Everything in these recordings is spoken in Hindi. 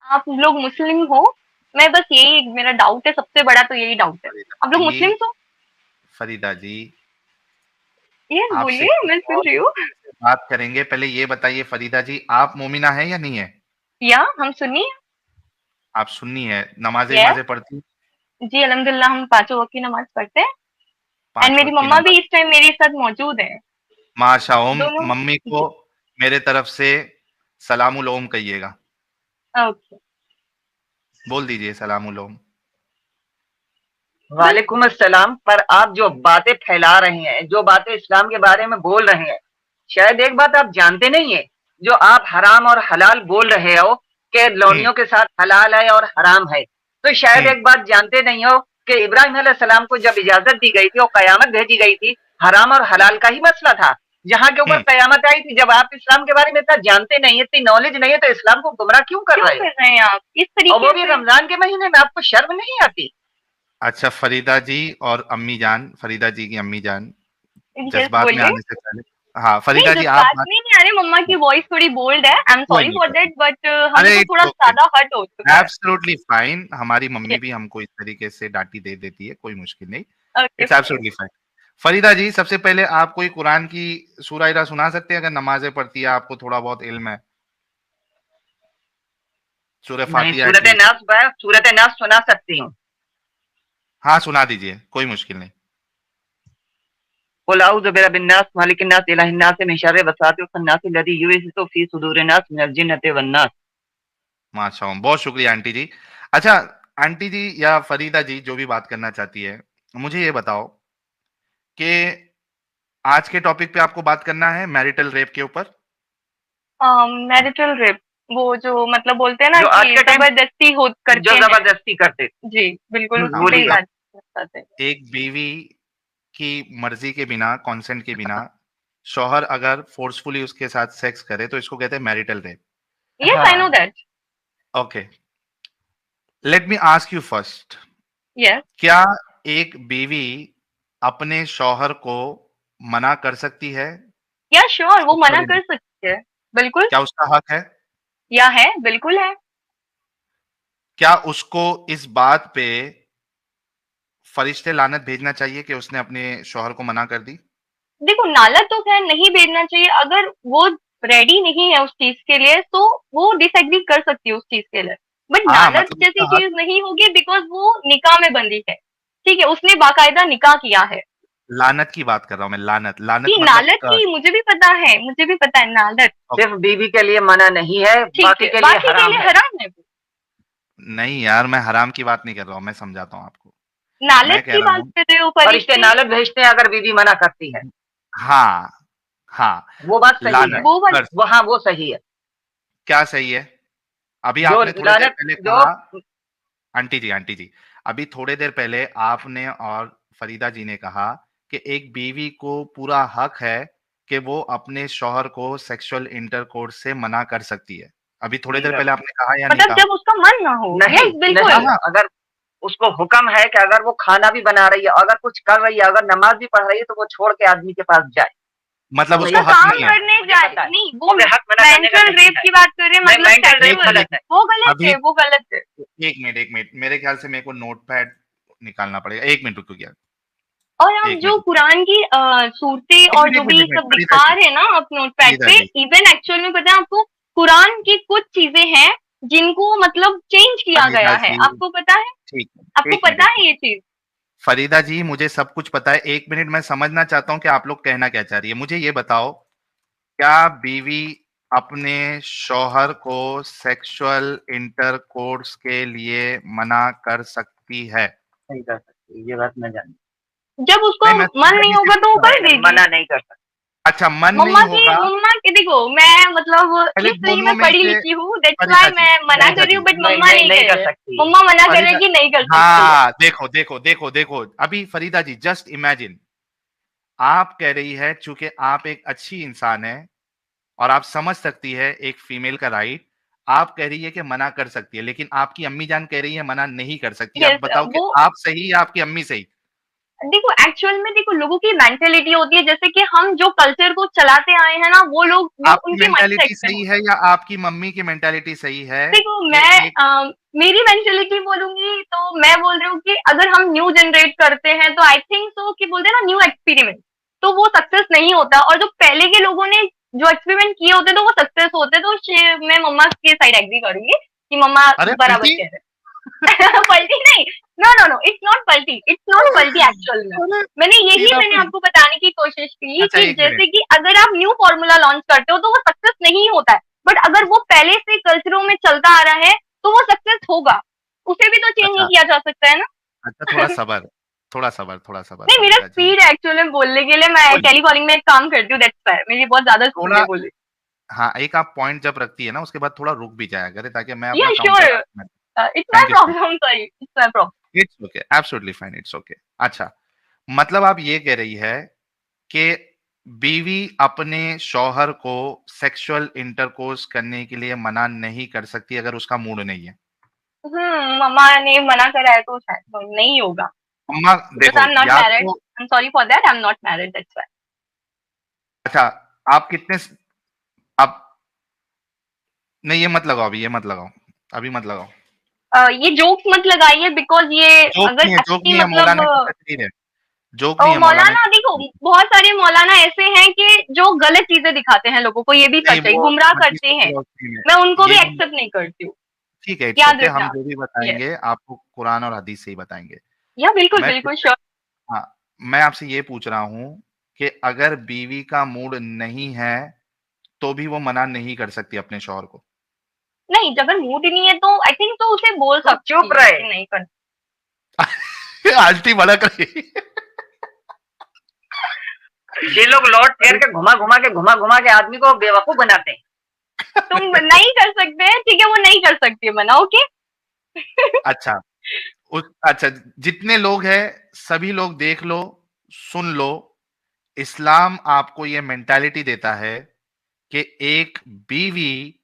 आप लोग मुस्लिम हो? मैं बस यही मेरा डाउट है, सबसे बड़ा तो यही डाउट है। फरीदा आप लोग जी, मुस्लिम हो? फरीदा जी, यस, आपसे बोलिए, कुछ मैं सुन और रही हूँ। तरीके से बात करेंगे। पहले ये बताइए फरीदा जी, आप मोमिना है या नहीं है? या हम सुन्नी हैं? आप सुन्नी है, नमाजें यस। वमाजें पढ़ती हैं? जी, अल्हम्दुलिल्लाह हम पाँचों वक़्त की नमाज़ पढ़ते हैं एंड पांच मेरी वक्त की मम्मा नमाज? भी इस टाइम मेरे साथ मौजूद है। माशा ओम, दोनों। मम्मी को जी। मेरे तरफ से सलामुल ओम कहिएगा। ओके। बोल दीजिए सलामुल ओम। बस। वालेकुम अस्सलाम। पर आप जो बातें फैला रहे हैं, जो बातें इस्लाम के बारे में बोल रहे हैं, शायद एक बात आप जानते नहीं है। जो आप हराम और हलाल बोल रहे हो कि हम्म लौंडियों के साथ हलाल है और हराम है, तो शायद हम्म एक बात जानते नहीं हो कि इब्राहिम अलैहिस्सलाम को जब इजाजत दी गई थी और कयामत भेजी गई थी, हराम और हलाल का ही मसला था। जहां के ऊपर हम्म। कयामत आई थी, जब आप इस्लाम के बारे में इतना जानते नहीं है, इतनी नॉलेज नहीं है, तो इस्लाम को गुमराह क्यों कर क्यों रहे हो? कर रहे हैं आप इस और वो तरीके भी से? रमजान के महीने में, आपको शर्म नहीं आती? अच्छा फरीदा जी और अम्मी जान, फरीदा जी की अम्मी जान, यस, जज्बात में बोलिए। आने से पहले, हाँ नहीं, फरीदा जी आप जज़्बात बात, में नहीं आ रहे, मम्मा की वॉइस थोड़ी बोल्ड है। आई एम कोई सॉरी नहीं, फॉर कोई दैट, बट नहीं। अरे हमसे इट्स थोड़ा ओके, ज़्यादा हर्ट हो चुका है। Absolutely fine. हमारी मम्मी यस। भी हमको इस तरीके से डांटी दे देती है, कोई मुश्किल नहीं। Okay, it's fine. Absolutely fine. Farida ji, सबसे पहले आप कोई कुरान की सूरा इरा सुना सकते हैं? अगर नमाजें पढ़ती है, आपको थोड़ा बहुत इल्म है, सूरह नहीं, फातिहा सूरत एटलीस्ट। नास, सूरत नास सुना सकती हूँ। हाँ सुना दीजिए, कोई मुश्किल नहीं। कुल औज़ु बिरब्बिन नास, मालिकिन नास, इलाहिन नास, मिन शर्रि वसवासिल खन्नास, अल्लज़ी युवस्विसु फी सुदूरिन नास, मिनल जिन्नति वन नास। माशाअल्लाह, बहुत शुक्रिया आंटी जी। अच्छा, आंटी जी या फरीदा जी जो भी बात करना चाहती है, मुझे ये बताओ कि आज के टॉपिक पे आपको बात करना है मैरिटल रेप के ऊपर? मैरिटल रेप, वो जो मतलब बोलते हैं ना जो आज कि के टाइम ज़बरदस्ती हो जो करते हैं। जबरदस्ती करते। जी, बिल्कुल हाँ, सही बोलिए। मतलब बात बताते हैं। एक बीवी की मर्जी के बिना, कंसेंट के बिना, शौहर अगर फोर्सफुली उसके साथ सेक्स करे तो इसको कहते हैं marital rape. Yes, I know हाँ। That. Okay, let me ask you first, yes. क्या एक बीवी अपने शौहर को मना कर सकती है या श्योर, वो मना सेक्सुअल कर इंटर, सकती है। बिल्कुल। क्या उसका हक है? या है, बिल्कुल है। क्या उसको इस बात पे फरिश्ते लानत भेजना चाहिए कि उसने अपने शौहर को मना कर दी? देखो, नाला तो खैर नहीं भेजना चाहिए। अगर वो रेडी नहीं है उस चीज के लिए, तो वो डिसएग्री कर सकती है उस चीज के लिए। बट हाँ, नालत मतलब जैसी उसका हक, चीज नहीं होगी, बिकॉज वो निकाह में बंधी है। ठीक है, उसने बाकायदा निकाह किया है। लानत की बात कर रहा हूँ मैं, लानत, लानत जी, मतलब नालत की मुझे भी पता है, मुझे भी पता है नालत। सिर्फ बीवी के लिए मना नहीं है, ठीक बाकी है, के लिए बाकी के हराम लिए है। हराम है वो। नहीं यार, मैं हराम की बात नहीं कर रहा हूँ, मैं समझाता हूँ आपको। नालत मैं कह की रहा बात हूँ, कर रहे हो, फरिश्ते फरिश्ते? नालत भेजते हैं अगर बीवी मना करती है। हाँ, हाँ, वो बात सही है। लानत वो बात। कर, वो, हाँ, वो सही है। क्या सही है? अभी जो आपने थोड़ी देर लानत, पहले जो कहा, आंटी जी, अभी थोड़ी देर पहले आपने और फरीदा जी ने कहा कि एक बीवी को पूरा हक है कि वो अपने शौहर को सेक्सुअल इंटरकोर्स से मना कर सकती है। अभी थोड़ी नहीं देर कर पहले आपने कहा या नहीं मतलब कहा? जब उसका मन ना हो, नहीं, यस नहीं, हाँ, बिल्कुल। हाँ, अगर उसको हुक्म है कि अगर वो खाना भी बना रही है, अगर कुछ कर रही है, अगर नमाज भी पढ़ रही है, तो वो छोड़ के आदमी के पास जाए। मतलब तो उसको उसका भैया हक काम नहीं है। करने मुझे जाए, पता है, नहीं वो वो बेहद मना करने का मेंटल सही रेप है। की बात कर रहे हैं, नहीं, मतलब मेंटल रेप सेक्सुअल। गलत है। वो गलत अभी है, वो गलत है। एक मिनट, मेरे ख्याल से मेरे को नोटपैड निकालना पड़ेगा। 1 मिनट रुको क्या, और आप 1 मिनट जो रुकिए। कुरान की सूरतें 1 और मिनट, जो 1 मिनट, भी 1 मिनट, सब फरीदा दिखा जी, रहे हैं ना आप नोटपैड फरीदा पे, जी, इवन एक्चुअल में पता है आपको, कुरान की कुछ चीजें हैं जिनको मतलब चेंज किया फरीदा गया है। जी, आपको पता है? ठीक है, आपको 1 मिनट, पता 1 है मिनट। ये चीज? फरीदा जी, मुझे सब कुछ पता है। 1 मिनट, मैं समझना चाहता हूँ कि आप लोग कहना क्या चाह रही है। मुझे ये बताओ, क्या बीवी अपने शौहर को सेक्सुअल इंटरकोर्स के लिए मना कर सकती है? नहीं कर सकती, ये बात मैं जानती जब उसको नहीं, मैं मन सीधा नहीं भी होगा तो वो पूछ रहा हूँ। कर हूँ। नहीं, देगी। मना नहीं कर सकती। अच्छा, मन मम्मा नहीं की होगा, मम्मा की देखो, मैं मतलब पहले इस नहीं, दोनों मैं में पढ़ी से, लिखी हूँ, दैट्स फरीदा व्हाई जी, मैं मना फरीदा कर रही हूँ, जी, बट नहीं, मम्मा नहीं, नहीं नहीं कह कर रहे। सकती है। मम्मा मना कर रहे फरीदा, हैं कि नहीं कर सकती है। हाँ, देखो, देखो, देखो, देखो, अभी फरीदा जी जस्ट इमेजिन, आप कह रही है चूंकि आप एक अच्छी इंसान है और आप समझ सकती है एक फीमेल का राइट, आप कह रही है कि मना कर सकती है, लेकिन आपकी अम्मी जान कह रही है मना नहीं कर सकती। अब यस, बताओ कि वो आप सही या आपकी अम्मी सही? देखो एक्चुअल में देखो लोगों की मेंटेलिटी होती है, जैसे कि हम जो कल्चर को चलाते आए हैं ना, वो आपकी उनके मेंटालिटी माइंडसेट में सही होता है है। या आपकी मम्मी की मेंटालिटी सही है देखो कि मैं एक मेरी मेंटालिटी बोलूंगी तो मैं बोल रही हूँ कि अगर हम न्यू जनरेट करते हैं तो आई थिंक सो कि बोलते हैं ना न्यू एक्सपेरिमेंट, तो वो सक्सेस नहीं होता, और जो पहले के लोगों ने जो एक्सपेरिमेंट किए होते तो वो सक्सेस होते। तो मैं मम्मा के साइड एग्री करूंगी कि मम्मा अरे बराबर पलटी कह रहे हैं। पलटी नहीं, no no no, it's not पलटी, इट्स नॉट पलटी एक्चुअल में। अरे सीधा मैंने पलटी। आपको बताने की कोशिश की अच्छा कि एक मिनट। जैसे कि अगर आप न्यू फॉर्मूला लॉन्च करते हो तो वो सक्सेस नहीं होता है, बट अगर वो पहले से कल्चरों में चलता आ रहा है तो वो सक्सेस होगा। उसे भी तो चेंज नहीं अच्छा किया जा सकता है ना। अच्छा थोड़ा सबर, थोड़ा सबर, थोड़ा सबर नहीं, मेरा फरीदा जी। स्पीड है एक्चुअली में बोलने के लिए, मैं कोई टेलीकॉलिंग में काम करती हूँ, दैट्स व्हाई मेरी बहुत ज्यादा स्पीड थोड़ा है बोलने। हाँ, एक आप पॉइंट जब रखती है ना उसके बाद थोड़ा रुक भी जाया करे ताकि मैं या अपना counter sure, argument. It's my thank you so problem, sorry it's my problem. Much. It's okay, absolutely fine, it's okay. अच्छा, मतलब आप ये कह रही है कि बीवी अपने शौहर को सेक्सुअल इंटरकोर्स करने के लिए मना नहीं कर सकती अगर उसका मूड नहीं है। मम्मा ने मना करा है तो शायद नहीं होगा, अम्मा बिकॉज़ देखो आई एम नॉट या मैरिड, तो I am sorry for that, I am not married, that's why. अच्छा आप आप नहीं ये मत लगाओ अभी, ये मत लगाओ, अभी मत लगाओ। ये जोक्स मत लगाइए, बिकॉज़ ये अगर जोक अच्छी नहीं है, मतलब मौलाना की तकरीर है। जोक नहीं है, मौलाना मौलाना की देखो, तकरीर है। बहुत सारे मौलाना ऐसे हैं कि जो गलत चीजें दिखाते हैं लोगों को, ये भी नहीं सच है, वो गुमराह हदीस करते हैं। फिलॉसफी में मैं उनको ये भी जो एक्सेप्ट नहीं करती हूँ, ठीक है, इट्स याद ओके, हम रखना। जो भी यस, बताएँगे आपको कुरान और हदीस से ही बताएँगे। या बिल्कुल मैं बिल्कुल श्योर। हाँ, मैं आपसे ये पूछ रहा हूँ कि अगर बीवी का मूड नहीं है, तो भी वो मना नहीं कर सकती अपने शौहर को? नहीं, अगर मूड ही नहीं है तो आई थिंक तो उसे बोल तुम सकती चुप है रहे। कि नहीं कर। आंटी भड़क रही। ये लोग लौट फेर के घुमा घुमा के आदमी को बेवकूफ बनाते हैं। तुम नहीं कर सकते हैं, ठीक है, वो नहीं कर सकती है मना, ओके। अच्छा, अच्छा जितने लोग हैं, सभी लोग देख लो, सुन लो, इस्लाम आपको ये मेंटालिटी देता है कि एक बीवी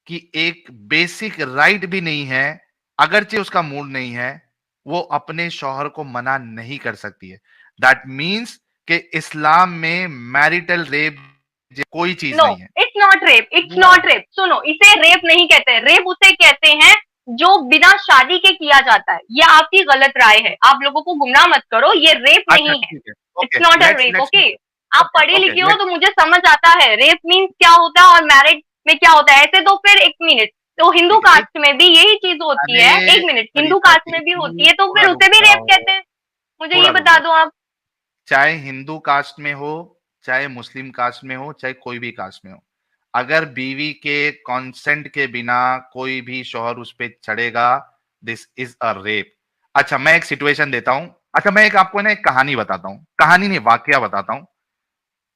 की एक बेसिक राइट भी नहीं है, अगरचे उसका मूड नहीं है, वो अपने शौहर को मना नहीं कर सकती है। दैट मीन्स कि इस्लाम में मैरिटल रेप कोई चीज नो, नहीं है। It's not rape, it's not rape, सुनो, इसे रेप नहीं कहते, रेप उसे कहते हैं जो बिना शादी के किया जाता है। ये आपकी गलत राय है, आप लोगों को गुमराह मत करो, ये रेप अच्छा नहीं है। ठीक है, it's okay, not a let's rape, let's okay. आप ओके पढ़े ओके लिखे हो लेट्स तो मुझे समझ आता है रेप मीन्स क्या होता है और मैरिज में क्या होता है। ऐसे तो फिर एक मिनट, तो हिंदू ठीक है एक कास्ट में भी यही चीज होती अरे है, एक मिनट, हिंदू फरीदा कास्ट जी में भी होती है, तो थोड़ा फिर रुक उसे भी रेप जाओ, कहते हैं। मुझे ये थोड़ा रुक बता जाओ। दो आप। चाहे हिंदू कास्ट में हो, चाहे मुस्लिम कास्ट में हो, चाहे कोई भी कास्ट में हो, अगर बीवी के कॉन्सेंट के बिना कोई भी शौहर उस पे चढ़ेगा, दिस इज अ रेप। अच्छा मैं एक सिचुएशन देता हूं। अच्छा मैं एक आपको ना एक कहानी बताता हूं, कहानी नहीं वाकया बताता हूं,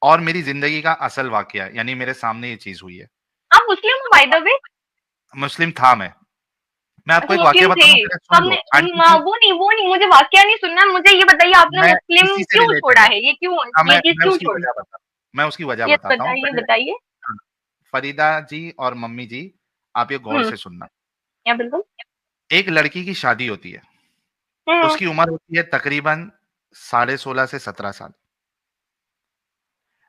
और मेरी जिंदगी का असल वाकया, यानी मेरे सामने ये चीज हुई है। आप मुस्लिम हो बाय द वे? मुस्लिम था मैं आपको अच्छा, एक वाकया मुस्लिम थे। बताऊं, जरा सुन सबने लो आंटी जी। वो नहीं, मुझे वाकया नहीं सुनना, मुझे ये बताइए आपने मैं मुस्लिम इसी से क्यों छोड़ा रिलेटेड है। है? हाँ, ये चीज मैं क्यों उसकी छोड़ी? वजह बता मैं उसकी वजह ये बताता हूँ बताइए पहले। बताइए। हाँ, फरीदा जी और मम्मी जी, आप ये गौर हम्म। से सुनना। या बिल्कुल। एक लड़की की शादी होती है, हम्म। उसकी उम्र होती है तकरीबन 16.5 से 17 साल। वो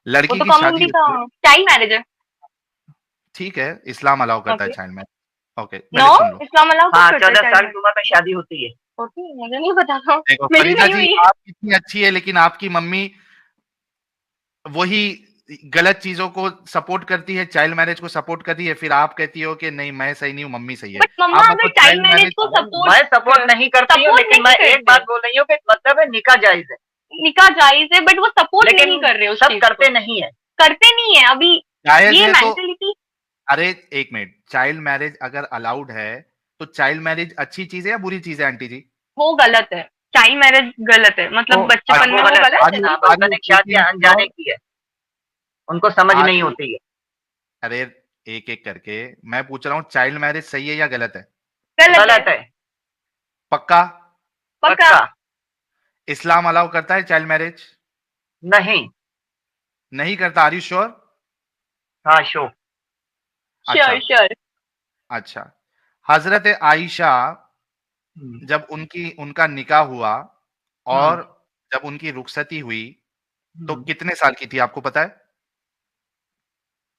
लड़की तो की कम शादी उम्र का होती है, चाइल्ड मैरिज है। ठीक है, इस्लाम अलाउ करता है okay. Child marriage. Okay, no, पहले सुन लो। इस्लाम अलाउ कब हाँ, करता है 14 चाइल्ड साल की मैरिज? उम्र में शादी होती है। ओके, मुझे नहीं पता था, देखो मेरी फरीदा नहीं जी, हुई है। आप कितनी अच्छी है, लेकिन आपकी मम्मी वही गलत चीजों को सपोर्ट करती है, चाइल्ड मैरिज को सपोर्ट करती है, फिर आप कहती हो कि नहीं मैं सही नहीं हूँ, मम्मी सही है। बट मम्मा आप अगर बताओ चाइल्ड चाइल्ड मैरिज मैरिज को अरे सपोर्ट मैं सपोर्ट नहीं करती हूँ, सपोर्ट लेकिन नहीं मैं एक करते, बात बोल रही हूँ कि मतलब है निकाह जायज है, निकाह जायज है, बट वो सपोर्ट लेकिन नहीं कर रहे उस सब चीज करते को, नहीं है। करते नहीं है अभी। जायज ये है तो मेंटेलिटी अरे एक मिनट, चाइल्ड मैरिज अगर अलाउड है तो चाइल्ड मैरिज अच्छी चीज है या बुरी चीज है आंटी जी? वो गलत है, चाइल्ड मैरिज गलत है, तो मतलब बच्चेपन में वो वो गलत है, गलत आर है, यू बिल्कुल। नाबालिग लुकिंग शादी फॉर अनजाने की है, उनको समझ आर नहीं यू होती है। अरे एक एक करके मैं पूछ रहा हूँ, चाइल्ड मैरिज सही है या गलत है? गलत है, गलत है, पक्का? पक्का। पक्का। इस्लाम अलाउ करता है चाइल्ड मैरिज? नहीं। नहीं करता, आर यू श्योर? हाँ, शो। अच्छा श्योर श्योर। अच्छा। हजरत आयशा जब उनका निकाह हुआ हम्म। और जब उनकी रुखसती हुई तो कितने साल की थी आपको पता है?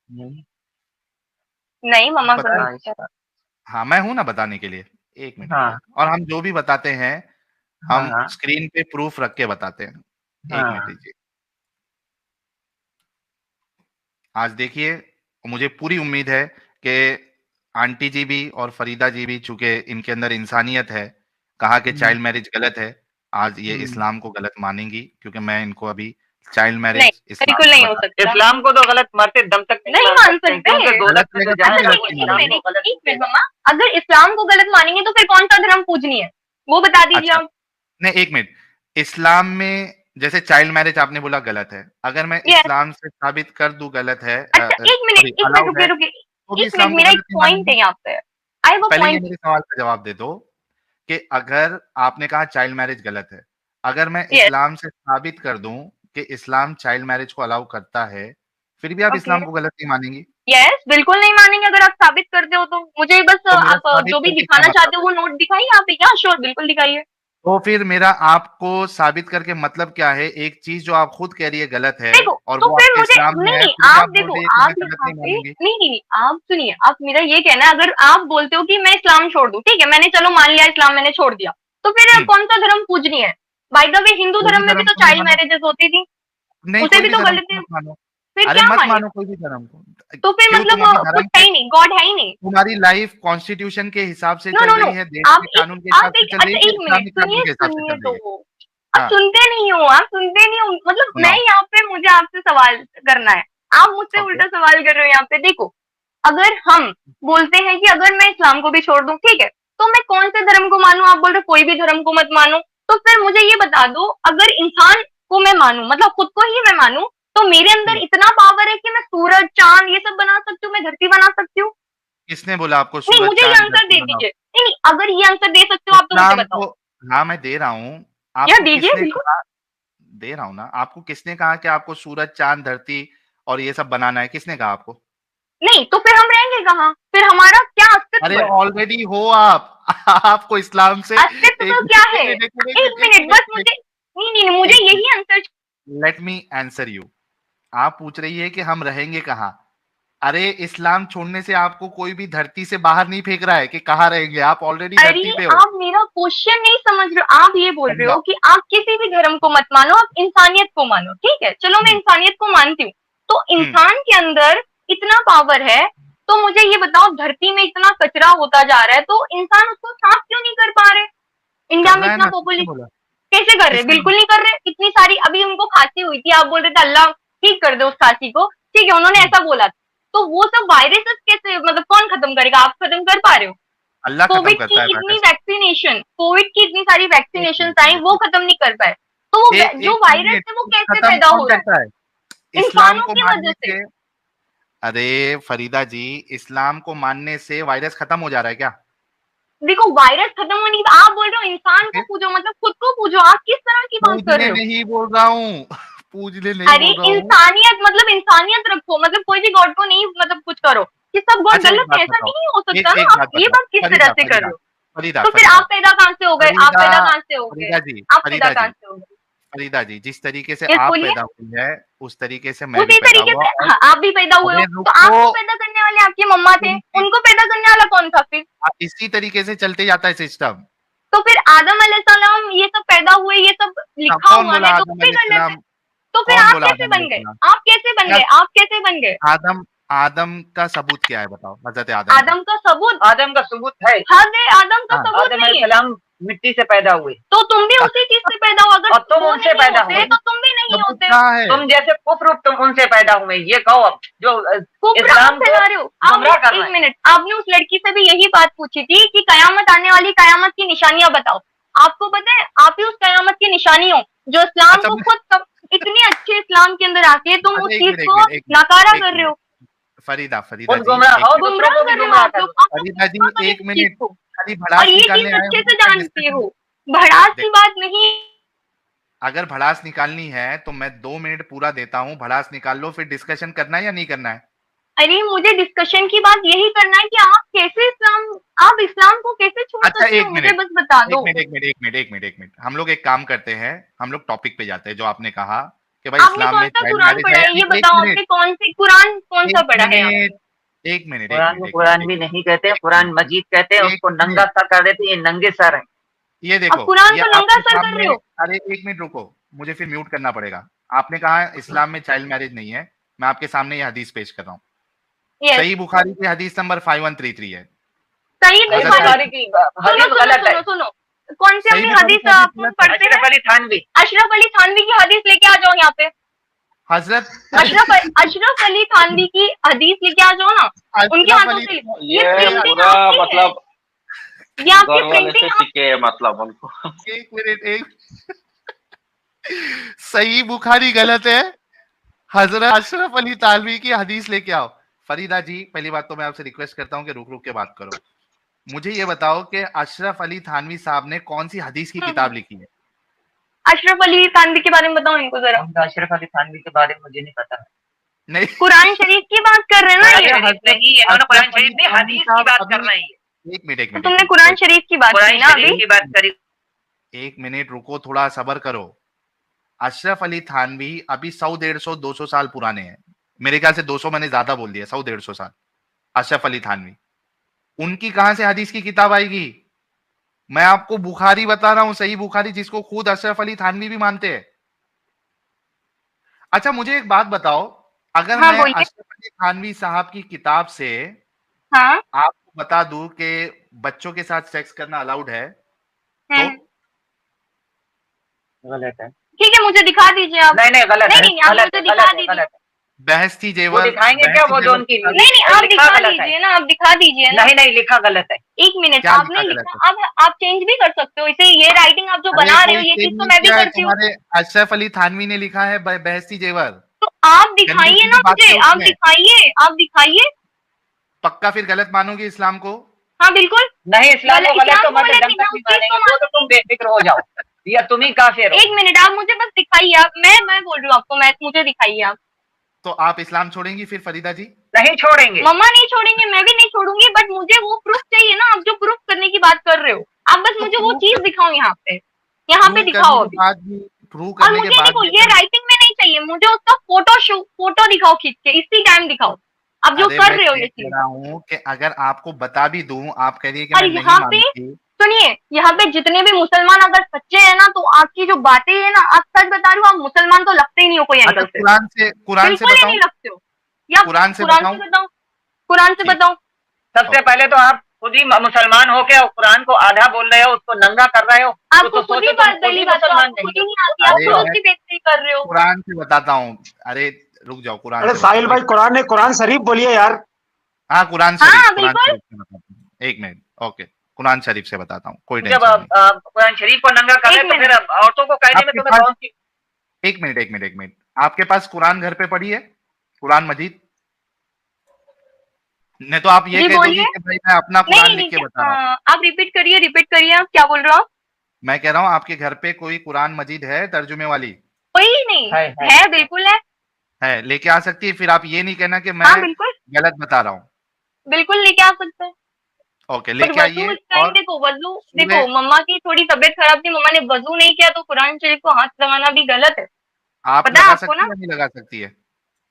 नहीं नहीं मम्मा को पता है? नहीं हाँ, पता। हाँ, मैं हूँ ना बताने के लिए। 1 मिनट हाँ और हम जो भी बताते हैं, हाँ हम हाँ स्क्रीन पे प्रूफ रख के बताते हैं। 1 मिनट हाँ दीजिए। आज देखिए, मुझे पूरी उम्मीद है कि आंटी जी भी और फरीदा जी भी चूँकि इनके अंदर इंसानियत है, कहा कि हम्म, चाइल्ड मैरिज गलत है, आज ये हम्म। इस्लाम को गलत मानेंगी क्योंकि मैं इनको अभी चाइल्ड नहीं, मैरिज इस्लाम बिल्कुल से नहीं हो बता सकता। इस्लाम को तो गलत मरते दम तक नहीं मान मान सकते हैं, क्योंकि सकते। दोजख गलत में तो रहेगा जाएंगे, तभी अच्छा गलत लेकिन नहीं एक इस्लाम मानेंगे। को मिनट, गलत एक नहीं मिनट कहना। मम्मा, अगर इस्लाम को गलत मानेंगे तो फिर कौन सा धर्म पूजनीय है? वो बता दीजिए अच्छा, आप। नहीं 1 मिनट, इस्लाम में जैसे चाइल्ड मैरिज आपने बोला गलत है, अगर मैं यस। इस्लाम से साबित कर दूँ गलत है अच्छा सॉरी एक मिनट अलाउड रुकिए है, रुकिए, तो भी एक मिनट इस्लाम को मेरा एक गलत नहीं पॉइंट मानेंगे? है यहाँ पे। आई हैव अ पहले ये पॉइंट। मेरे सवाल का जवाब दे दो कि अगर आपने कहा चाइल्ड मैरिज गलत है, अगर मैं यस। इस्लाम से साबित कर दूं कि इस्लाम चाइल्ड मैरिज को अलाउ करता है, फिर भी आप ओके। इस्लाम को गलत नहीं मानेंगी? यस, बिल्कुल नहीं मानेंगे अगर आप साबित करते हो तो। मुझे बस तो मेरा आप साबित जो भी करके क्या दिखाना मतलब चाहते हो है? वो नोट दिखाइए आप। या श्योर, बिल्कुल दिखाइए। तो फिर मेरा आपको साबित करके मतलब क्या है? एक चीज़ जो आप खुद कह रही है गलत है देखो, और तो वो फिर आपके मुझे इस्लाम में नहीं है, नहीं, फिर भी आप आप बोल देखो, रही है कि आप मैं गलत यहाँ नहीं पे मानूँगी। नहीं, आप सुनिए, आप मेरा ये कहना है, अगर आप बोलते हो कि मैं इस्लाम छोड़ दूं, ठीक है, मैंने चलो मान लिया इस्लाम मैंने छोड़ दिया, तो फिर हुँ, कौन सा धर्म पूजनीय है? बाय द वे हिंदू कोई भी धर्म में भी धर्म तो को मत चाइल्ड मानो। मैरिजेस होती थी, नहीं, उसे कोई भी भी तो धर्म गलत को है। मत मानो। फिर अरे क्या मत माने? मानो कोई भी धर्म को। तो फिर क्यों मतलब तुम्हारी कुछ धर्म है के ही नहीं, गॉड है ही नहीं। तुम्हारी लाइफ कॉन्स्टिट्यूशन के हिसाब से नो चल नो नो, रही है, देश के कानून के हिसाब आप से एक चल रही है अच्छा कि एक मिनट इस्लामिक कानून सुनिए, के हिसाब से सुनिए चल तो। रही है? आप हाँ, सुनते नहीं हो, आप सुनते नहीं हो, मतलब मैं सुनाओ। यहाँ पे, मुझे आपसे सवाल करना है, आप मुझसे ओके। उल्टा सवाल कर रहे हो यहाँ पे। देखो, अगर हम बोलते हैं कि अगर मैं इस्लाम को भी छोड़ दूं, ठीक है, तो मैं कौन से धर्म को मानूं? आप बोल रहे हो कोई भी धर्म को मत मानो। तो फिर मुझे ये बता दो, अगर इंसान को मैं मानूं, मतलब खुद को ही मैं मानूं, तो मेरे अंदर हुँ। इतना पावर है कि मैं सूरज चांद ये सब बना सकती हूँ, मैं धरती बना सकती हूँ। किसने बोला आपको नहीं, सूरज, मुझे ये चाँद, आंसर धरती दे बनाओ? दीजिए। नहीं नहीं, अगर ये आंसर दे सकते हो आप तो मुझे इस्लाम बताओ। को हाँ, मैं दे रहा हूँ। या आपको दीजिए किसने बिल्कुल। कहा दे रहा हूँ ना। आपको किसने कहा कि आपको सूरज, चाँद, धरती और ये सब बनाना है? किसने कहा आपको? नहीं तो फिर हम रहेंगे कहाँ? फिर हमारा क्या अरे अस्तित्व है? ऑलरेडी हो आप। आपको इस्लाम से अस्तित्व एक तो क्या मिनट, है? एक मिनट, एक एक मिनट, एक मिनट मिनट, बस एक मुझे, नहीं नहीं नहीं, मुझे एक मिनट। यही answer. Let me answer you. आप पूछ रही है कि हम रहेंगे कहाँ? अरे इस्लाम छोड़ने से आपको कोई भी धरती से बाहर नहीं फेंक रहा है कि कहाँ रहेंगे, आप ऑलरेडी अरे धरती पे हो। आप मेरा क्वेश्चन नहीं समझ रहे हो। आप ये बोल रहे समझा। हो कि आप किसी भी धर्म को मत मानो, आप इंसानियत को मानो, ठीक है, चलो मैं हुँ, इंसानियत को मानती हूँ। तो हुँ। इंसान के अंदर इतना पावर है, तो मुझे ये बताओ, धरती में इतना कचरा होता जा रहा है, तो इंसान उसको साफ क्यों नहीं कर पा रहे? इंडिया कर में रहा है इतना ना, किसने पॉपुलेशन, बोला? कैसे कर रहे? किसने बिल्कुल नहीं कर रहे। इतनी सारी, अभी उनको खांसी हुई थी, आप बोल रहे थे अल्लाह ठीक कर दे उस खांसी को, ठीक है, उन्होंने हुँ, ऐसा बोला था। तो वो सब वायरसेस कैसे, मतलब कौन खत्म करेगा? आप खत्म कर पा रहे हो? अल्लाह खत्म कोविड की करता है इतनी वायरस। वैक्सीनेशन, कोविड की इतनी सारी एक वैक्सीनेशन मिनट, आई, एक वो मिनट। खत्म नहीं कर पाए। तो वो जो एक वायरस मिनट, है वो कैसे खत्म पैदा कौन हो रहा करता है? है? इस्लाम इंसानों को की वजह मानने से। से अरे फरीदा जी, इस्लाम को मानने से वायरस खत्म हो जा रहा है क्या? देखो, वायरस खत्म होने की, आप बोल रहे हो इंसान को फिर पूजो, मतलब खुद को पूजो, आप किस तरह की बात कर पूजने रहे हो? नहीं बोल रहा हूँ। पूजने नहीं अरे बोल रहा हूँ। इंसानियत, मतलब इंसानियत रखो, मतलब कोई भी गॉड को नहीं, मतलब कुछ करो कि सब गॉड अच्छा एक गलत बात है, ऐसा बताओ, नहीं हो सकता एक ना। एक आप बात ये बताओ, बात किस तरह फरीदा, से कर फरीदा, रहे हो? फरीदा, तो फिर फरीदा, आप पैदा कहाँ से हो गए? आप फरीदा, पैदा कहाँ से हो गए? फरीदा जी, आप पैदा फरीदा कहाँ जी, से हो गए? फरीदा जी, जिस तरीके से यस आप बोलिए। पैदा हुई है, उस तरीके से मैं भी उसी पैदा तरीके हुआ से और हाँ, आप भी पैदा हुए हो, अरे तो रुको, आपको पैदा करने वाले आपकी मम्मा थे, उनकी उनको पैदा करने वाला कौन था फिर? इसी तरीके से चलते जाता है सिस्टम। तो फिर आदम अलैहिस्सलाम ये सब पैदा हुए, ये सब लिखा कौन हुआ बोला है, तो आदम वो भी गलत है। अलैहिस्सलाम? तो फिर कौन आप बोला कैसे आदम बन गए? अलैहिस्सलाम? आप कैसे बन क्या गए? आप कैसे बन गए? आदम आदम का सबूत क्या है बताओ? हज़रत आदम का। आदम का सबूत? आदम का सबूत है। हद है, आदम का हाँ, सबूत आदम नहीं है। अलैहिस्सलाम मिट्टी से पैदा हुए तो तुम भी उसी चीज से पैदा हो, अगर और तुम वो उनसे नहीं पैदा होते हुए। तो तुम भी नहीं सबूत होते। कहाँ है? तुम जैसे कुफ्र तुम उनसे पैदा हुए, ये कहो अब जो कुफ्र आप इस्लाम को फैला रहे हो। गुमराह कर रहे एक हैं। मिनट, आपने उस लड़की से भी यही बात पूछी थी कि कयामत आने वाली, कयामत की निशानियां बताओ। आपको पता है, आप ही उस कयामत की निशानी हो, जो इस्लाम अच्छा को मैं खुद इतनी अच्छे इस्लाम के अंदर आके तुम उस अच्छा 1 चीज मिनट, 1 को मिनट, 1 नकारा मिनट, 1 कर रहे मिनट। हो। फरीदा खुद जी, गुमराह 1 हो, मिनट। दूसरों गुमराह को भी कर रहे हो गुमराह आप करो। लोग, आप लोग फरीदा जी, करो इस 1 चीज मिनट, को। खाली और भड़ास ये चीज निकालने आए अच्छे हो से क्या जानते डिस्कशन? हो, भड़ास की देखो, बात नहीं। अगर भड़ास निकालनी है तो मैं 2 मिनट पूरा देता हूँ, भड़ास निकाल लो, फिर डिस्कशन करना है या नहीं करना है? अरे मुझे डिस्कशन की बात यही करना है कि आप कैसे इस्लाम, आप इस्लाम को कैसे छोड़ अच्छा सकती एक हूँ, मुझे मिनट बस बता एक दो। मिनट एक मिनट एक मिनट एक मिनट एक मिनट हम लोग एक काम करते हैं, हम लोग टॉपिक पे जाते हैं। जो आपने कहा कि भाई आपने इस्लाम कौन में सा चाइल्ड कुरान मैरिज पढ़ा है है, या ये नहीं? एक बताओ, मिनट आपने कौन सा एक पढ़ा है यहाँ पे? मिनट एक मिनट एक कुरान मिनट को एक कुरान मिनट भी नहीं कहते, एक कुरान मिनट मजीद कहते हैं, एक उसको नंगा मिनट सर कर देते, ये नंगे सर है। ये आप देखो, कुरान ये को नंगा आपके सर कर सामने। रहे हो? अरे एक मिनट रुको, मुझे फिर म्यूट करना पड़ेगा। आपने कहा इस्लाम में चाइल्ड मैरिज नहीं है, मैं आपके सामने ये हदीस पेश कर रहा हूँ। यस, सही बुखारी की हदीस नंबर 5133 है। सही सही हजरत बुखारी। बुखारी आयशा की सुनो हदीस सुनो गलत है। सुनो सुनो, कौन सी सही हमने बुखारी हदीस की हदीस अपन गलत है। पढ़ते हैं? अशरफ अली थानवी। अशरफ अली थानवी की हदीस लेके आ जाओ यहाँ पे। हजरत अशरफ अली थानवी की हदीस लेके आ जाओ ना, उनके अशरफ हाथों अली। से। ये ये अरे प्रिंटिंग पूरा आपकी है, मतलब ये आपकी घर वाले से प्रिंटिंग। सीखे है मतलब उनको। एक मिनट एक सही बुखारी गलत है। हजरत अशरफ अली तालवी की हदीस लेके आओ। फरीदा जी, पहली बात तो मैं आपसे रिक्वेस्ट करता हूँ कि रुक रुक के बात करो। मुझे ये बताओ कि अशरफ अली थानवी साहब ने कौन सी हदीस की किताब लिखी है? अशरफ अली थानवी के बारे में बताओ इनको जरा। उनका अशरफ अली थानवी के बारे में मुझे नहीं पता। नहीं, कुरान शरीफ की बात कर रहे हैं ना कुरान ये? शरीफ नहीं, इन्होंने कुरान अशरफ शरीफ अली नहीं, थानवी हदीस की साहब बात अभी कर रहे हैं। एक मिनट एक तो मिनट तुमने एक कुरान मिनट शरीफ की बात की कुरान ना शरीफ अभी? की बात करी। एक मिनट रुको, थोड़ा सबर करो। अशरफ अली थानवी अभी 100 150 200 साल पुराने हैं। मेरे ख्याल से 200 मैंने ज्यादा बोल दिया, 100 150 साल। अशरफ अली थानवी, उनकी कहां से हदीस की किताब आएगी? मैं आपको बुखारी बता रहा हूं, सही बुखारी, जिसको खुद अशरफ अली थानवी भी मानते हैं। अच्छा मुझे एक बात बताओ, अगर हाँ मैं बोलिए। अशरफ अली थानवी साहब की किताब से हाँ। आपको बता दूं कि बच्चों के साथ सेक्स करना अलाउड है, तो हम्म। गलत है। ठीक है, मुझे दिखा दीजिए आप। नहीं नहीं, गलत नहीं है, नहीं, आप गलत मुझे है, दिखा गलत है, दीजिए। गलत है। बहस्ती वो जेवर, दिखाएंगे क्या, वो जो उनकी नहीं नहीं, आप लिखा दिखा गलत है। दीजिए ना, आप दिखा दीजिए ना। नहीं नहीं, लिखा गलत है। एक मिनट, क्या आपने लिखा गलत लिखा, है? अब आप चेंज भी कर सकते हो इसे। ये राइटिंग आप जो अरे बना रहे हो, कोई ये चेंज चीज तो नहीं मैं भी किया है, करती हूँ। तुम्हारे अशरफ अली थानवी ने लिखा है बहस्ती जेवर। तो आप गंदी दिखाइए ना चीजें बात मुझे, है आप उसमें। दिखाइए, आप दिखाइए। पक्का फिर गलत मानोगे इस्लाम को? हाँ बिल्कुल। नहीं, इस्लाम को गलत तो इस्लाम को मत, गलत जब नहीं, तक मैं नहीं उस चीज को मानेंगे तो तुम बेफिक्र हो जाओ, या तुम ही काफिर हो। एक मिनट, आप मुझे बस दिखाइए। आप, मैं बोल रही हूँ आपको, मैं, मुझे दिखाइए आप। तो आप इस्लाम छोड़ेंगी फिर फरीदा जी? नहीं छोड़ेंगे। मम्मा नहीं छोड़ेंगे, मैं भी नहीं छोड़ूंगी, बट मुझे वो प्रूफ चाहिए ना, आप जो प्रूफ करने की बात कर रहे हो। आप बस तो मुझे वो चीज दिखाओ यहाँ पे प्रूव करने दिखाओ के अभी। बाद भी प्रूव और करने के मुझे बाद देखो, भी ये अगर राइटिंग में नहीं चाहिए मुझे, उसका फोटो दिखाओ खींच के, इसी टाइम दिखाओ। आप जो अरे कर मैं रहे हो ये ये कह चीज। रहा हूँ कि अगर आपको बता भी दूं, आप कह रही है कि और मैं नहीं यहाँ पे मानती। सुनिए, यहाँ पे जितने भी मुसलमान अगर सच्चे हैं ना, तो आपकी जो बातें है ना, आप सच बता रही हो, आप मुसलमान तो लगते ही नहीं हो कोई अच्छा एंगल से। कुरान से बिल्कुल ही बताऊं? नहीं लगते हो। या कुरान से कुरान बताऊं? से बताओ, कुरान से ठीक, बताओ। सबसे ओके। पहले तो आप खुद ही मुसलमान हो के कुरान को आधा बोल रहे हो, उसको नंगा कर रहे हो, आपको तो खुद ही सोचो तुम बात, खुद पहली ही बात तो मुसलमान आपको खुद नहीं ही हो। नहीं आती, आप अरे खुद मैं उसकी बेइज्जती कर रहे हो। कुरान से बताता हूँ। अरे रुक जाओ, कुरान अरे से साहिल बताता भाई, हूँ। कुरान शरीफ बोलिए यार। हाँ कुरान हाँ शरीफ बिल्कुल। से बताता हूँ। एक मिनट, ओके, कुरान शरीफ से बताता हूँ, कोई जब टेंशन नहीं। कुरान शरीफ को नंगा कर एक रहे तो मिनट। फिर औरतों को कहने में आपके तुम्हें पास कौन सी। एक मिनट आपके पास कुरान घर पे पड़ी है? कुरान मजीद? नहीं तो आप ये जी कह दोगी बोलिए। कि भाई मैं अपना नहीं कुरान नहीं लिख नहीं, के बता रहा हूँ। आप रिपीट करिए, आप क्या बोल रहे हो आप? मैं कह रहा हूँ आपके घर पे कोई कुरान मजीद है तर्जुमे वाली? कोई नहीं है। है, बिल्कुल है। है, लेके आ सकती है? फिर आप ये नहीं कहना कि मैं हाँ बिल्कुल, गलत बता रहा हूँ। बिल्कुल लेके आ सकते हैं। ओके, पर लेके वजू आइए। इस टाइम, और देखो वजू, देखो सूरह, मम्मा की थोड़ी तबीयत खराब थी, मम्मा ने वजू नहीं किया, तो कुरान शरीफ को हाथ लगाना भी गलत है। आप पता है लगा आपको सकती ना? है या नहीं लगा सकती है?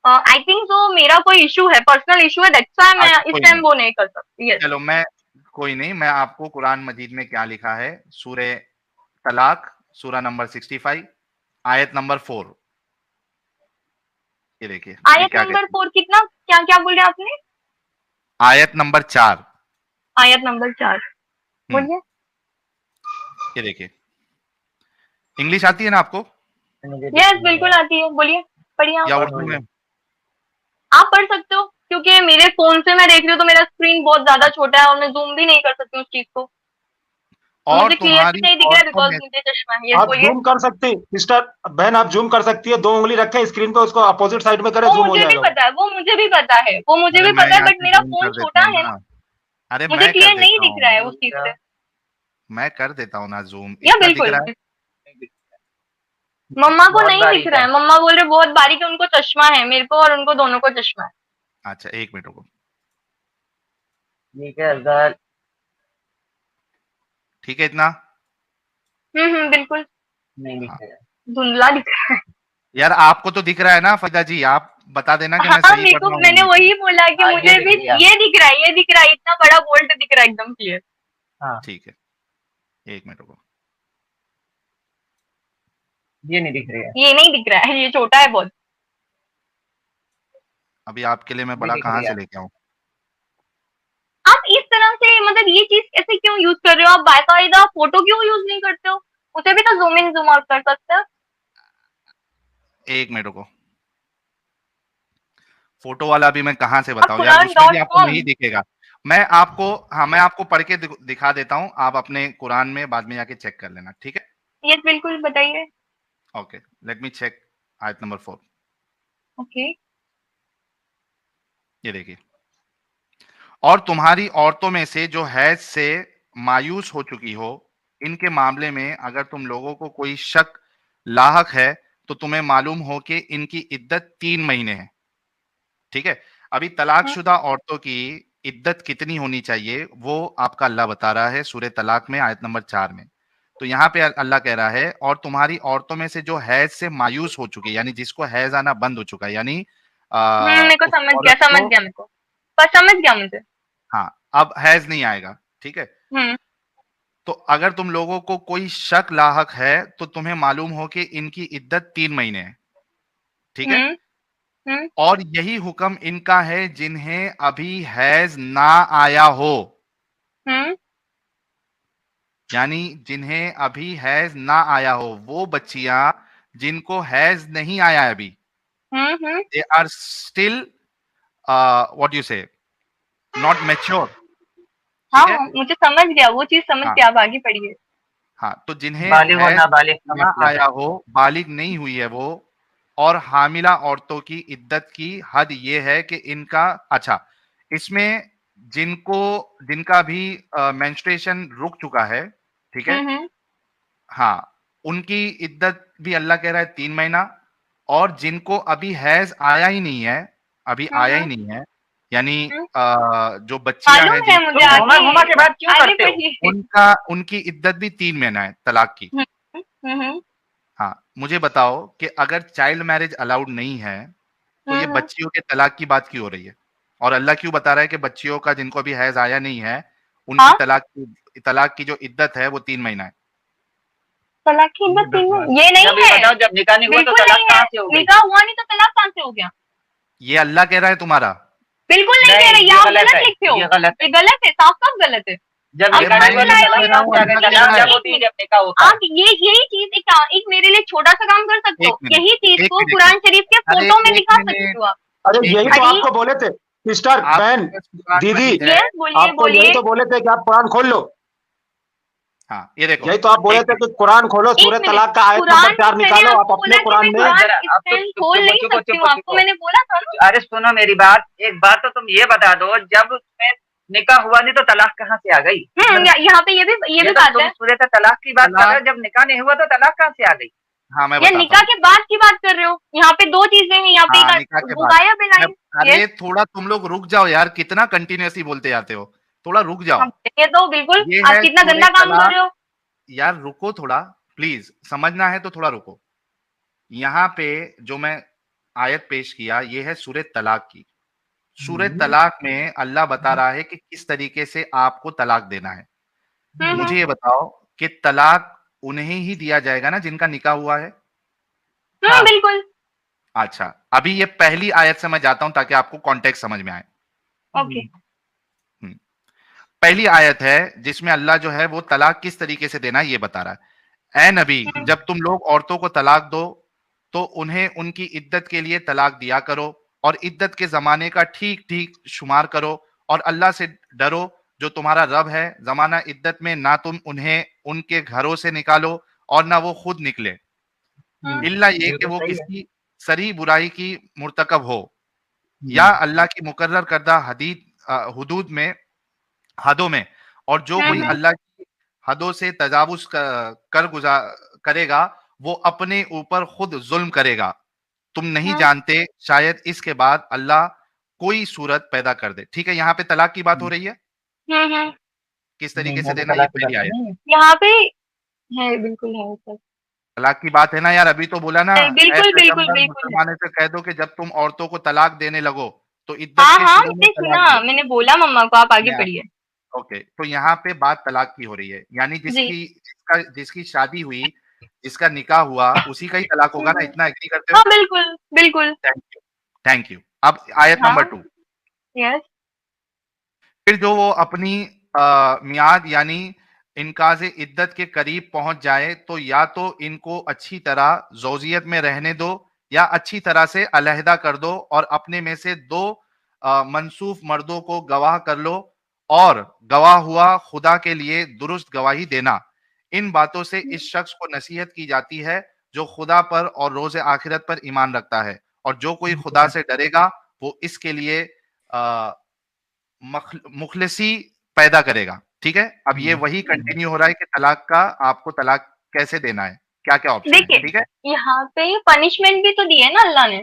आई थिंक सो, मेरा कोई इशू है, पर्सनल इशू है, दैट्स व्हाई मैं अच्छा इस कोई टाइम नहीं, वो नहीं कर सकती। यस। चलो कोई नहीं, मैं आपको कुरान मजीद में क्या लिखा है, सूरह तलाक, सूरा नंबर 65, आयत नंबर 4, ये देखिए ये आयत क्या नंबर कहती है। 4 कितना, क्या क्या बोले आपने? आयत नंबर 4। आयत नंबर 4 बोलिए। ये देखिए, इंग्लिश आती है ना आपको यस बिल्कुल आती है, बोलिए, पढ़िए आप। या उर्दू में? आप पढ़ सकते हो, क्योंकि मेरे फोन से मैं देख रही हूँ, तो मेरा स्क्रीन बहुत ज्यादा छोटा है और मैं जूम भी नहीं कर सकती उस चीज को। और मुझे क्लियर भी तुम्हारी नहीं दिख रहा है औरतों बिकॉज में मुझे चश्मा है। यस आप बोलिए। जूम कर सकती सिस्टर बहन, आप जूम कर सकती है। 2 उंगली रखें स्क्रीन पे, उसको अपोजिट साइड में करें, वो जूम हो मुझे भी जाएगा वो। पता है, वो मुझे भी पता है, वो मुझे अरे भी मैं पता है, यहाँ बट से मेरा जूम फोन कर छोटा देता हूँ है ना, ना। अरे मुझे मैं कर क्लियर नहीं देता दिख रहा है हूँ, उस चीज से। मैं कर देता हूँ ना जूम। या इतना दिख बिल्कुल, रहा है? मम्मा को बहुत नहीं दिख बारीक रहा है। है, मम्मा बोल रहे बहुत बारीक है, उनको चश्मा है, मेरे को और उनको दोनों को चश्मा है। अच्छा एक मिनट रुको। ठीक है अजहर। ठीक है इतना? बिल्कुल नहीं दिख हाँ रहा है। धुंधला दिख रहा है। यार आपको तो दिख रहा है ना फरीदा जी, आप बता देना कि मैं हाँ सही मेरे पढ़ को रहा हूँ या मैंने नहीं। वही बोला कि हाँ, मुझे ये भी दिख गया। ये दिख रहा है, ये दिख रहा है, इतना बड़ा बोल्ट दिख रहा है एकदम क्लियर। हाँ, ठीक है, एक मिनट रुको। ये नहीं दिख रही है। ये नहीं दिख रहा है, ये छोटा है बहुत। अभी आपके लिए मैं ये बड़ा दिख कहाँ रही से है। लेके आऊँ? आप इस तरह से मतलब ये चीज ऐसे क्यों यूज कर रहे हो? आप बाकायदा फोटो क्यों यूज नहीं करते हो? उसे भी तो जूम इन जूम आउट कर सकते हो। एक मिनट रुको, फोटो वाला भी मैं कहाँ से आप बताऊँ यार, कुरान उसमें भी डॉट आपको कॉम नहीं दिखेगा। मैं आपको, हाँ मैं आपको पढ़ के दिखा देता हूँ, आप अपने कुरान में बाद में जाके चेक कर लेना, ठीक है? यस बिल्कुल बताइए। ओके, लेट मी चेक आयत नंबर 4। ओके। ये देखिए, और तुम्हारी औरतों में से जो हैज से मायूस हो चुकी हो, इनके मामले में अगर तुम लोगों को कोई शक लाहक है तो तुम्हें मालूम हो कि इनकी इद्दत 3 महीने है, ठीक है? अभी तलाकशुदा औरतों की इद्दत कितनी होनी चाहिए वो आपका अल्लाह बता रहा है सूरह तलाक में आयत नंबर 4 में। तो यहाँ पे अल्लाह कह रहा है और तुम्हारी औरतों में से जो हैज से मायूस हो चुकी है, यानी जिसको हैज आना बंद हो चुका है, यानी मेरे को उस औरत समझ को, गया मेरे को, पर समझ गया मुझे। हाँ अब हैज नहीं आएगा, ठीक है? हम्म तो अगर तुम लोगों को कोई शक लाहक है तो तुम्हें मालूम हो कि इनकी इद्दत 3 महीने है, ठीक है? हम्म हम्म और यही हुक्म इनका है जिन्हें अभी हैज ना आया हो, हम्म यानी जिन्हें अभी हैज ना आया हो, वो बच्चियां जिनको हैज नहीं आया है अभी, hmm. They are still what you say not mature, हाँ ठीक है? मुझे समझ गया, वो चीज समझ हाँ गया, आप आगे पढ़िए। हाँ, तो जिन्हें बालिग और हैज नाबालिग का ना मतलब आया है। हो, बालिग नहीं हुई है वो, और हामिला औरतों की इद्दत की हद ये है कि इनका, अच्छा इसमें जिनको, जिनका भी मेंस्ट्रुएशन रुक चुका है, ठीक है? हम्म हाँ, उनकी इद्दत भी अल्लाह कह रहा है 3 महीना, और जिनको अभी हैज आया ही नहीं है, अभी आया ही हम्म नहीं है, यानी हम्म। जो बच्चियां हैं मालूम है मुझे, तुम घूमा आगे घूमा के बात क्यों आगे करते हो? पढ़िए। उनका, उनकी इद्दत भी 3 महीना है तलाक की। हम्म हाँ, मुझे बताओ कि अगर चाइल्ड मैरिज अलाउड नहीं है तो ये हम्म। बच्चियों के तलाक की बात क्यों हो रही है? और अल्लाह क्यों बता रहा है कि बच्चियों का, जिनको अभी हैज आया नहीं है, उनकी हाँ तलाक की जो इद्दत है वो 3 महीना है। तलाक की इद्दत 3 महीने ये जब नहीं ये है, बताओ, जब निकाह नहीं हुआ तो बिल्कुल तलाक नहीं है। कहाँ से हो गई? निकाह हुआ नहीं तो तलाक कहाँ से हो गया? ये अल्लाह कह रहा है तुम्हारा। बिल्कुल नहीं कह नहीं, रही, ये आप गलत गलत है, लिखते हो। ये गलत है। ये गलत है, साफ साफ गलत है। जब आप ये निकाह मैं नहीं हुआ कहाँ तो से नहीं लाए कह हो? रहा हूँ, तलाक अल्लाह क्या कह तलाक रहा जब है। होती है जब निकाह होता है। आप यही चीज यही मेरे लिए छोटा सा काम कर सकते एक हो, मिनट, यही चीज एक को मिनट, कुरान शरीफ के अरे फोटो में एक दिखा सकते मिनट, हो आप। अरे एक यही तो मिनट, अरे आपको बोले थे सिस्टर, आप बहन, कुरान दीदी, मजीद है। यस बोलिए आपको यही बोलिए। तो बोले थे कि आप कुरान खोल लो। हाँ ये देखो, यही तो आप बोले एक थे मिनट, कि कुरान खोलो, एक सूरह मिनट, तलाक का आयत कुरान नंबर 4 में मैंने निकालो, आप आपको अपने बोला कि कुरान मैं में। कुरान जरा अब स्टैंड चुप खोल चुप नहीं चुप सकती चुप हूँ, आपको चुप। मैंने बोला था ना। अरे सुनो मेरी बात, एक बात तो तुम ये बता दो, जब उसमें निकाह हुआ नहीं तो तलाक कहाँ से आ गई? यहाँ पे ये ये भी तो बात तुम है। सूरह तलाक की बात कर रहे तलाक, हो, जब निकाह नहीं हुआ तो तलाक कहाँ से आ गई? हाँ मैं या बताता निकाह हूँ। के बाद की बात कर रहे हो? यहाँ पे दो चीजें हैं, यहाँ पे हाँ एक निकाह के बाद, बुगाया मैं, बिलाइन। अरे यस थोड़ा तुम लोग रुक जाओ यार, कितना कंटिन्यूअसली बोलते जाते हो, थोड़ा रुक जाओ। हाँ ये तो बिल्कुल, ये आप है कितना सूरह गंदा काम कर तलाक, रहे हो। यार रुको थोड़ा, प्लीज समझना है तो थोड़ा रुको। यहाँ पे जो मैं आयत पेश किया ये है सूरह तलाक की। सूरह तलाक में अल्लाह बता रहा है कि किस तरीके से आपको तलाक देना है। मुझे ये बताओ कि तलाक उन्हें ही दिया जाएगा ना जिनका निकाह हुआ है? हाँ। बिल्कुल। अच्छा, अभी ये पहली आयत से मैं जाता हूं ताकि आपको कॉन्टेक्स्ट समझ में आए। ओके। हम्म, पहली आयत है जिसमें अल्लाह जो है वो तलाक किस तरीके से देना है ये बता रहा है। ए नबी, जब तुम लोग औरतों को तलाक दो तो उन्हें उनकी इद्दत के लिए तलाक दिया करो और इद्दत के जमाने का ठीक ठीक शुमार करो और अल्लाह से डरो जो तुम्हारा रब है। जमाना इद्दत में ना तुम उन्हें उनके घरों से निकालो और ना वो खुद निकले, इल्ला ये कि बिल्कुल वो सही है। किसी सरी बुराई की मुर्तकब हो या अल्लाह की मुकर्रर करदा हुदूद में, हदों में, और जो कोई अल्लाह की हदों से तजावुज करेगा वो अपने ऊपर खुद जुल्म करेगा। तुम नहीं जानते शायद इसके बाद अल्लाह कोई सूरत पैदा कर दे। ठीक है, यहाँ पे तलाक की बात हो रही है। हम्म किस नहीं, तरीके से मैं भी देना, ये तलाक की पहली बात आयत। नहीं है। यहाँ पे है, बिल्कुल है सर। तलाक की बात है ना यार, अभी तो बोला ना, नहीं, बिल्कुल, ऐ बिल्कुल, पैगंबर बिल्कुल है। मुसलमानों से कह दो कि जब तुम औरतों को तलाक देने लगो तो इद्दत हाँ, के हाँ, शुरू में मैंने तलाक सुना, दो। मैंने बोला मम्मा को, आप आगे मैं पढ़िए। ओके, तो यहाँ पे बात तलाक की हो रही है, यानी जी। जिसकी शादी हुई, जिसका निकाह हुआ, उसी का ही तलाक होगा ना, हुँ। इतना एग्री करते हाँ, हो? बिल्कुल, बिल्कुल। Thank you, thank you. अब आयत हाँ, नंबर 2। यस। फिर जो वो अपनी मियाद यानी इनकाज़े इद्दत के करीब पहुंच जाए तो या तो इनको अच्छी तरह ज़ौजियत में रहने दो या अच्छी तरह से अलहदा कर दो और अपने में से 2 मनसूफ मर्दों को गवाह कर लो और गवाह हुआ खुदा के लिए दुरुस्त गवाही देना। इन बातों से इस शख्स को नसीहत की जाती है जो खुदा पर और रोज़ आखिरत पर ईमान रखता है और जो कोई खुदा से डरेगा वो इसके लिए अ, मुखलिसी पैदा करेगा। ठीक है? अब ये वही कंटिन्यू हो रहा है कि तलाक का आपको तलाक कैसे देना है, क्या-क्या ऑप्शन है, देखिए, ठीक है? यहाँ पे पनिशमेंट भी तो दी है ना अल्लाह ने।